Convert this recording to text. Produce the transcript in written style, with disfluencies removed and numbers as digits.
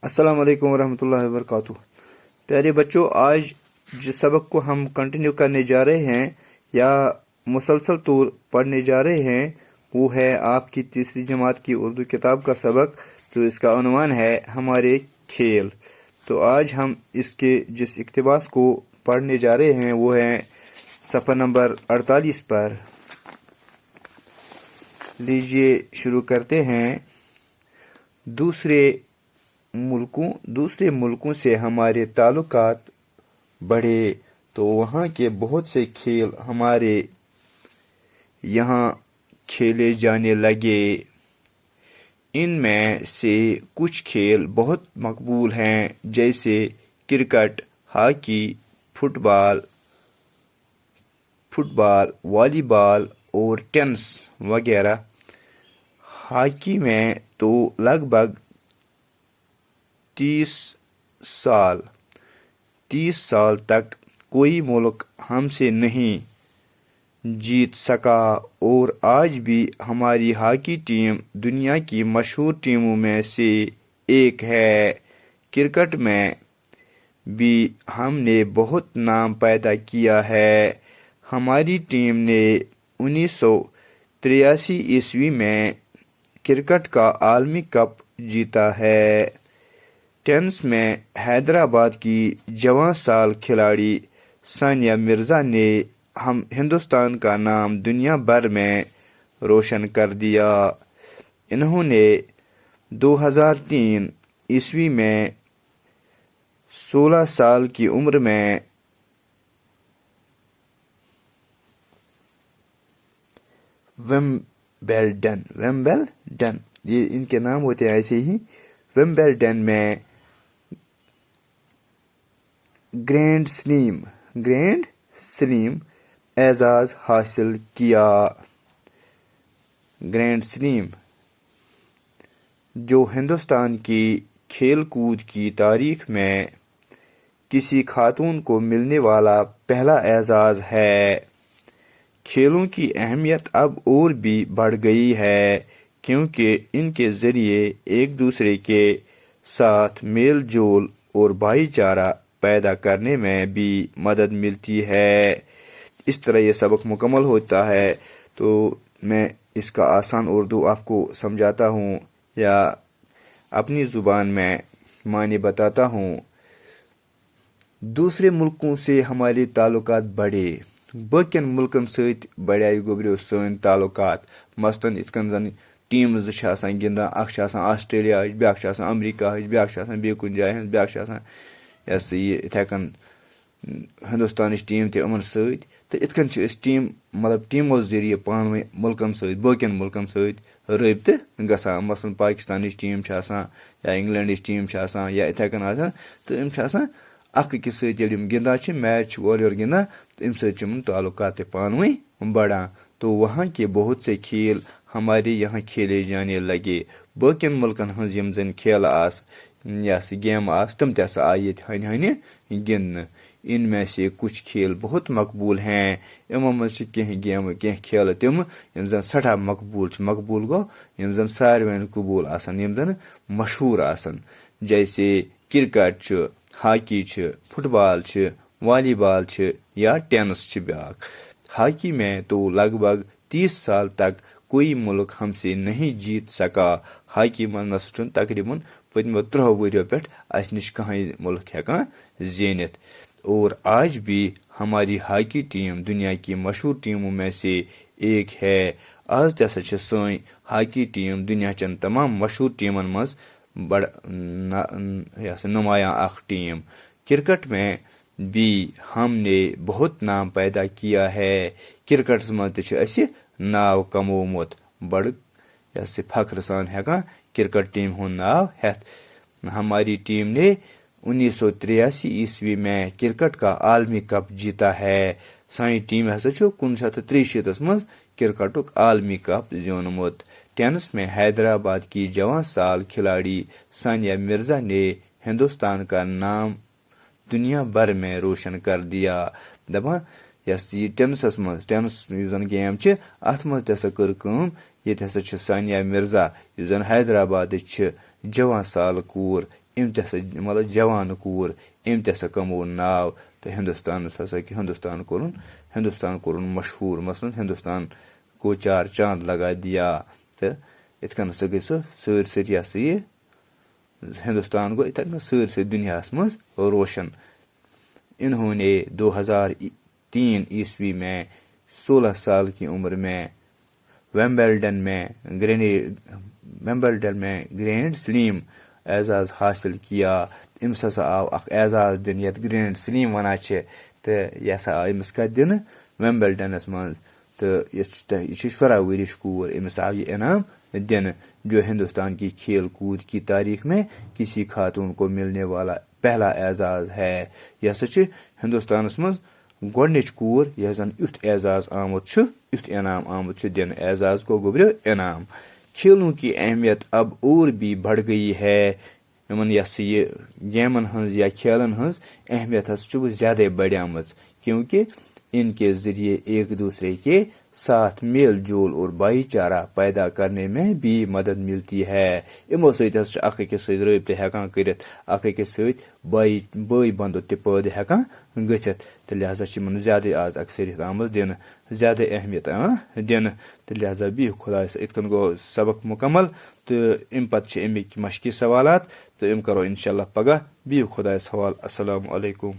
السلام علیکم ورحمۃ اللہ وبرکاتہ۔ پیارے بچوں، آج جس سبق کو ہم کنٹینیو کرنے جا رہے ہیں یا مسلسل طور پڑھنے جا رہے ہیں وہ ہے آپ کی تیسری جماعت کی اردو کتاب کا سبق، تو اس کا عنوان ہے ہمارے کھیل۔ تو آج ہم اس کے جس اقتباس کو پڑھنے جا رہے ہیں وہ ہے صفحہ نمبر 48 پر۔ لیجئے شروع کرتے ہیں۔ دوسرے ملکوں سے ہمارے تعلقات بڑھے تو وہاں کے بہت سے کھیل ہمارے یہاں کھیلے جانے لگے۔ ان میں سے کچھ کھیل بہت مقبول ہیں جیسے کرکٹ، ہاکی، فٹ بال، والی بال اور ٹینس وغیرہ۔ ہاکی میں تو لگ بھگ 30 سال تک کوئی ملک ہم سے نہیں جیت سکا، اور آج بھی ہماری ہاکی ٹیم دنیا کی مشہور ٹیموں میں سے ایک ہے۔ کرکٹ میں بھی ہم نے بہت نام پیدا کیا ہے۔ ہماری ٹیم نے 1983 عیسوی میں کرکٹ کا عالمی کپ جیتا ہے۔ ٹینس میں حیدرآباد کی جوان سال کھلاڑی ثانیہ مرزا نے ہندوستان کا نام دنیا بھر میں روشن کر دیا۔ انہوں نے 2003 عیسوی میں 16 سال کی عمر میں ومبلڈن یہ ان کے نام ہوتے ہیں ایسے ہی، ومبلڈن میں گرینڈ سلیم اعزاز حاصل کیا۔ گرینڈ سلیم جو ہندوستان کی کھیل کود کی تاریخ میں کسی خاتون کو ملنے والا پہلا اعزاز ہے۔ کھیلوں کی اہمیت اب اور بھی بڑھ گئی ہے کیونکہ ان کے ذریعے ایک دوسرے کے ساتھ میل جول اور بھائی چارہ پیدا کرنے میں بھی مدد ملتی ہے۔ اس طرح یہ سبق مکمل ہوتا ہے، تو میں اس کا آسان اردو آپ کو سمجھاتا ہوں یا اپنی زبان میں معنی بتاتا ہوں۔ دوسرے ملکوں سے ہمارے تعلقات بڑھے، باقین ملکن ست بڑھائی گوبریو سن تعلقات۔ مثلاً ات کن زن ٹیمز گندان، اخ آسٹریلیا بیاکھ امریکہ بیاکھ بیٚیہِ کُنہِ جایہِ ہٕنٛز، بیاکھ یہ سا یہ اتھے کن ہندوستانچ ٹیم تہِ یِمن سۭتۍ، تہٕ ات کن چھِ أسۍ ٹیمو ذریعہ پانہٕ ؤنۍ ملکن سۭتۍ باقین ملکن سۭتۍ رٲبطہٕ گژھان۔ مثلاً پاکستانٕچ ٹیم چھِ آسان یا انگلینڈٕچ ٹیم چھِ آسان یا اتھے کن آسان، تہٕ یِم چھِ آسان اکھ أکِس سۭتۍ ییٚلہِ یِم گِنٛدان چھِ، میچ چھِ اورٕ یورٕ گِنٛدان، تہٕ اَمہِ سۭتۍ چھِ یِمن تعلقات تہِ پانہٕ ؤنۍ بڑان۔ تو وہاں کے بہت سے کھیل ہمارے یہاں کھیلے جانے لگے۔ باقین ملکن ہنٛز یِم زن کھیلہٕ آسہٕ یا سا گیمہٕ آسہٕ تِم تہِ ہسا آیہِ ییٚتہِ ہنہِ ہنہِ گِنٛدنہٕ۔ ان میں سے کچھ کھیل بہت مقبول ہیں۔ یِمو منٛز چھِ کینٛہہ گیمہٕ کینٛہہ کھیلہٕ تِم یِم زن سٮ۪ٹھاہ مقبول چھِ۔ مقبول گوٚو یِم زن ساروٕے قبوٗل آسن، یِم زن مشہوٗر آسن، جیسے کرکٹ چھُ، ہاکی چھِ، فٹ بال چھِ، والی بال چھِ یا ٹینس چھِ بیاکھ۔ ہاکی میں تو لگ بھگ 30 سال تک کوئی ملک ہم سے نہیں جیت سکا۔ ہاکی منٛز نسا چھُنہٕ تقریباً پٔتمیو 30 ؤریو پٮ۪ٹھ اسہِ نِش کٕہٕنۍ ملک ہٮ۪کان زیٖنِتھ، اور آج بھی ہماری ہاکی ٹیم دنیا کی مشہور ٹیموں میں سے ایک ہے۔ آج تہِ ہسا چھِ سٲنۍ ہاکی ٹیم دنیا چٮ۪ن تمام مشہور ٹیمن منٛز بڑ نمایاں اکھ ٹیم۔ کرکٹ میں بھی ہم نے بہت نام پیدا کیا ہے۔ کرکٹس منٛز تہِ چھُ اسہِ ناو کمومُت، بڑٕ فخر سان ہٮ۪کان کرکٹ ٹیم ہُنٛد ناو ہٮ۪تھ۔ ہماری ٹیم نے 1983 عیسوی میں کرکٹ کا عالمی کپ جیتا ہے۔ سانہِ ٹیم ہسا چھُ 1963 منٛز کرکٹُک عالمی کپ زیوٗنمُت۔ ٹینس میں حیدرآباد کی جوان سال کھلاڑی ثانیہ مرزا نے ہندوستان کا نام دنیا بھر میں روشن کر دیا۔ دپان یس یہ ٹینسس منٛز ٹینس یُس زن گیم چھِ اتھ منٛز تہِ ہسا کٔر کٲم ییٚتہِ ہسا چھِ سانیا مرزا یُس زن حیدرآبادٕچ چھِ جوان سال کوٗر أمۍ تہِ ہسا مطلب جوان کوٗر أمۍ تہِ ہسا کموو ناو تہٕ ہندوستان کوٚرُن مشہوٗر مثلاً ہندوستان کو چار چاند لگا دیا تہٕ یِتھ کٔنۍ ہسا گٔے سۄ سٲرسٕے یہِ ہسا یہِ ہندوستان گوٚو یِتھے کٔنۍ سٲرسٕے دُنیاہس منٛز روشن. انہوں نے 2003 عیسوی میں 16 سال کی عمر میں ویمبلڈن میں گرینڈ سلیم اعزاز حاصل کیا. أمِس ہسا آو اکھ اعزاز دِنہٕ یتھ گرینڈ سلیم ونان چھِ تہٕ یہِ ہسا آو أمِس کتہِ دِنہٕ ویمبلڈنس منٛز تہٕ یہِ چھِ 16 ؤرِش کوٗر أمِس آو یہِ انعام دِنہٕ. جو ہندوستان کی کھیل کود کی تاریخ میں کسی خاتون کو ملنے والا پہلا اعزاز ہے. یہ ہسا چھِ ہندوستانس منٛز گۄڈنِچ کوٗر یۄس زن یُتھ اعزاز آمُت چھُ یُتھ انعام آمُت چھُ دِنہٕ. اعزاز کو گوٚبریو انعام. کھیلوں کی اہمیت اب اور بھی بڑھ گئی ہے. یِمن یہِ ہسا یہِ گیمن ہٕنٛز یا کھیلن ہٕنٛز اہمیت ہسا چھِ زیادے بڑیمٕژ کیونکہ ان کے ذریعے ایک دوسرے کے ساتھ میل جول اور بھائی چارہ پیدا کرنے میں بھی مدد ملتی ہے. یِمو سۭتۍ ہسا چھِ اکھ أکِس سۭتۍ رٲبطہٕ ہٮ۪کان کٔرِتھ اکھ أکِس سۭتۍ بٲے بندُت تہِ پٲدٕ ہٮ۪کان گٔژھِتھ تہٕ لہذا چھِ یِمن زیادے آز اکثریت آمٕژ دِنہٕ زیادے اہمیت یِوان دِنہٕ تہٕ لہذا بِہِو خۄدایس. یِتھ کٔنۍ گوٚو سبق مکمل تہٕ اَمہِ پتہٕ چھِ اَمِکۍ مشقی سوالات تہٕ یِم کرو انشاء اللہ پگاہ. بِہِو خۄدایس حوالہٕ. السلام علیکم.